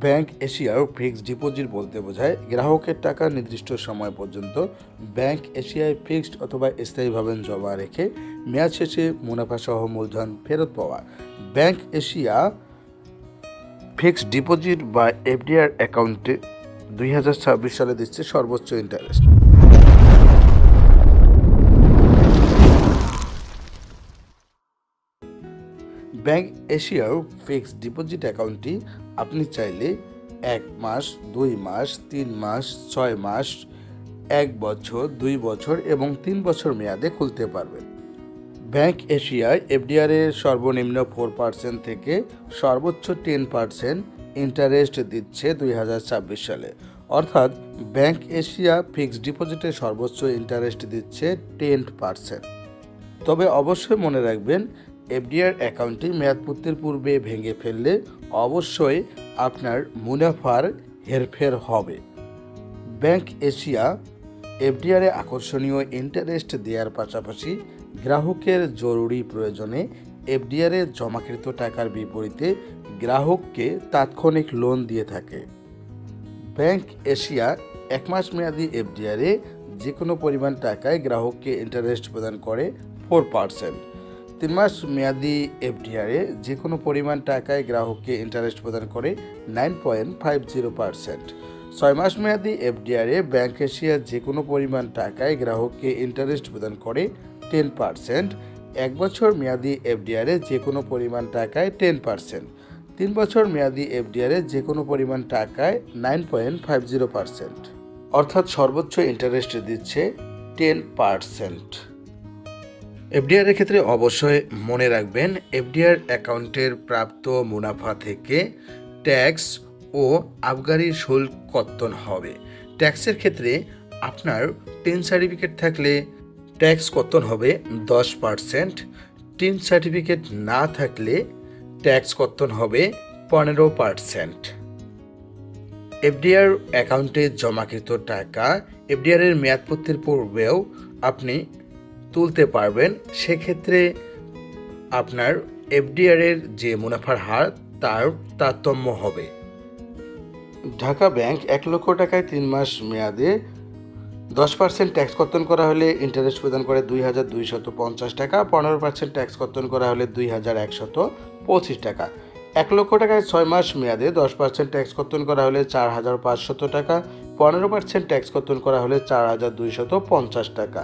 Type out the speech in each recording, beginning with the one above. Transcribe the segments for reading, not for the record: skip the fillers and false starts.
Bank এশিয়ার fixed deposit বলতে বোঝায় গ্রাহকের টাকা নির্দিষ্ট সময় পর্যন্ত ব্যাংক এশিয়ায় ফিক্সড অথবা স্থায়ীভাবে জমা রেখে মেয়াদ শেষে মুনাফাসহ মূলধন ফেরত পাওয়া। ব্যাংক এশিয়া ফিক্সড ডিপোজিট বা এফডিআর অ্যাকাউন্টে 2026 সালে দিচ্ছে সর্বোচ্চ ইন্টারেস্ট। ব্যাংক এশিয়ার ফিক্সড ডিপোজিট অ্যাকাউন্টটি আপনি চাইলে 1 মাস, 2 মাস, 3 মাস, 6 মাস, 1 বছর, 2 বছর এবং 3 বছর মেয়াদে খুলতে পারবেন। ব্যাংক এশিয়ায় এফডিআর এর সর্বনিম্ন 4% থেকে সর্বোচ্চ 10% ইন্টারেস্ট দিচ্ছে 2026 সালে। অর্থাৎ ব্যাংক এশিয়া ফিক্সড ডিপোজিটে সর্বোচ্চ ইন্টারেস্ট দিচ্ছে 10%। তবে অবশ্যই মনে রাখবেন, এফডিআর অ্যাকাউন্টটি মেয়াদপূর্তির পূর্বে ভেঙে ফেললে অবশ্যই আপনার মুনাফার হেরফের হবে। ব্যাংক এশিয়া এফডিআরে আকর্ষণীয় ইন্টারেস্ট দেওয়ার পাশাপাশি গ্রাহকের জরুরি প্রয়োজনে এফডিআরে জমাকৃত টাকার বিপরীতে গ্রাহককে তাৎক্ষণিক লোন দিয়ে থাকে। ব্যাংক এশিয়া 1 মাস মেয়াদি এফডিআরে যে কোনো পরিমাণ টাকায় গ্রাহককে ইন্টারেস্ট প্রদান করে 4%। 3 মাস মেয়াদি এফডিআরে যে কোনো পরিমাণ টাকায় গ্রাহককে ইন্টারেস্ট প্রদান করে 9.50%। 6 মাস মেয়াদি এফডিআরে ব্যাংক এশিয়া যে কোনো পরিমাণ টাকায় গ্রাহককে ইন্টারেস্ট প্রদান করে 10%। 1 বছর মেয়াদি এফডিআরে যে কোনো পরিমাণ টাকায় 10%। 3 বছর মেয়াদি এফডিআরে যে কোনো পরিমাণ টাকায় 9.50%। অর্থাৎ সর্বোচ্চ ইন্টারেস্ট দিচ্ছে 10%। এফডিআর এর ক্ষেত্রে অবশ্যই মনে রাখবেন, এফডিআর অ্যাকাউন্টের প্রাপ্ত মুনাফা থেকে ট্যাক্স ও আবগারি শুল্ক কর্তন হবে। ট্যাক্সের ক্ষেত্রে আপনার টিন সার্টিফিকেট থাকলে ট্যাক্স কর্তন হবে 10%। টিন সার্টিফিকেট না থাকলে ট্যাক্স কর্তন হবে 15%। এফডিআর অ্যাকাউন্টে জমাকৃত টাকা এফডিআর এর মেয়াদপূর্তির পূর্বেও আপনি তুলতে পারবেন। সেক্ষেত্রে আপনার এফডিআর এর যে মুনাফার হার তার তারতম্য হবে। ঢাকা ব্যাংক 1 লক্ষ টাকায় 3 মাস মেয়াদে 10% ট্যাক্স কর্তন করা হলে ইন্টারেস্ট প্রদান করে 2250 টাকা, 15% ট্যাক্স কর্তন করা হলে 2125 টাকা। 1 লক্ষ টাকায় 6 মাস মেয়াদে 10% ট্যাক্স কর্তন করা হলে 4500 টাকা, 15% ট্যাক্স কর্তন করা হলে 4250 টাকা।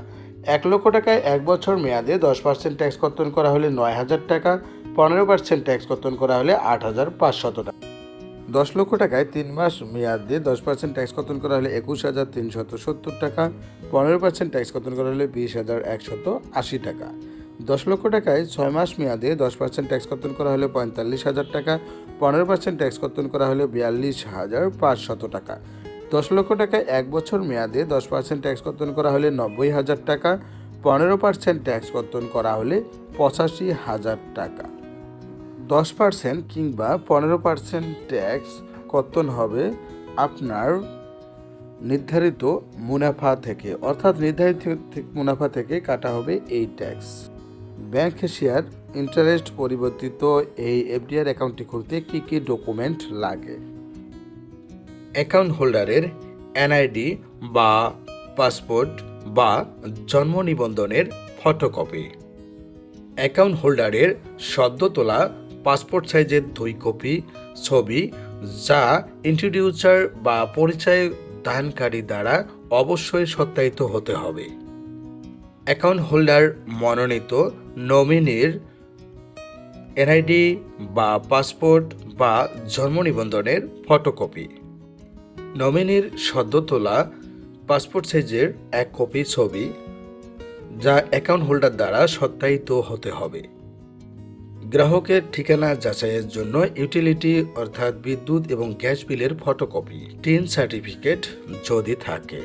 1 লক্ষ টাকায় 1 বছর মেয়াদে 10% ট্যাক্স কর্তন করা হলে 9000 টাকা, 15% ট্যাক্স কর্তন করা হলে 8500 টাকা। 10 লক্ষ টাকায় 3 মাস মেয়াদে 10% ট্যাক্স কর্তন করা হলে 21370 টাকা, 15% ট্যাক্স কর্তন করা হলে 20180 টাকা। 10 লক্ষ টাকায় 6 মাস মেয়াদে 10% ট্যাক্স কর্তন করা হলে 45000 টাকা, 15% ট্যাক্স কর্তন করা হলে 42500 টাকা। 10 লক্ষ টাকায় 1 বছর মেয়াদে 10% ট্যাক্স কর্তন করা হলে 90000 টাকা, 15% ট্যাক্স কর্তন করা হলে 85000 টাকা। 10% কিংবা 15% ট্যাক্স কর্তন হবে আপনার নির্ধারিত মুনাফা থেকে, অর্থাৎ নির্ধারিত মুনাফা থেকে কাটা হবে এই ট্যাক্স। ব্যাংক এশিয়ার ইন্টারেস্ট পরিবর্তিত এই এফডিআর অ্যাকাউন্টটি খুলতে কী কী ডকুমেন্ট লাগে? অ্যাকাউন্ট হোল্ডারের এনআইডি বা পাসপোর্ট বা জন্ম নিবন্ধনের ফটোকপি, অ্যাকাউন্ট হোল্ডারের সদ্য তোলা পাসপোর্ট সাইজের 2 কপি ছবি যা ইন্ট্রোডিউসার বা পরিচয় দানকারী দ্বারা অবশ্যই সত্যায়িত হতে হবে। অ্যাকাউন্ট হোল্ডার মনোনীত নমিনির এনআইডি বা পাসপোর্ট বা জন্ম নিবন্ধনের ফটোকপি, নমিনির সদ্য তোলা পাসপোর্ট সাইজের 1 কপি ছবি যা অ্যাকাউন্ট হোল্ডার দ্বারা সত্যায়িত হতে হবে। গ্রাহকের ঠিকানা যাচাইয়ের জন্য ইউটিলিটি অর্থাৎ বিদ্যুৎ এবং গ্যাস বিলের ফটোকপি, টিন সার্টিফিকেট যদি থাকে।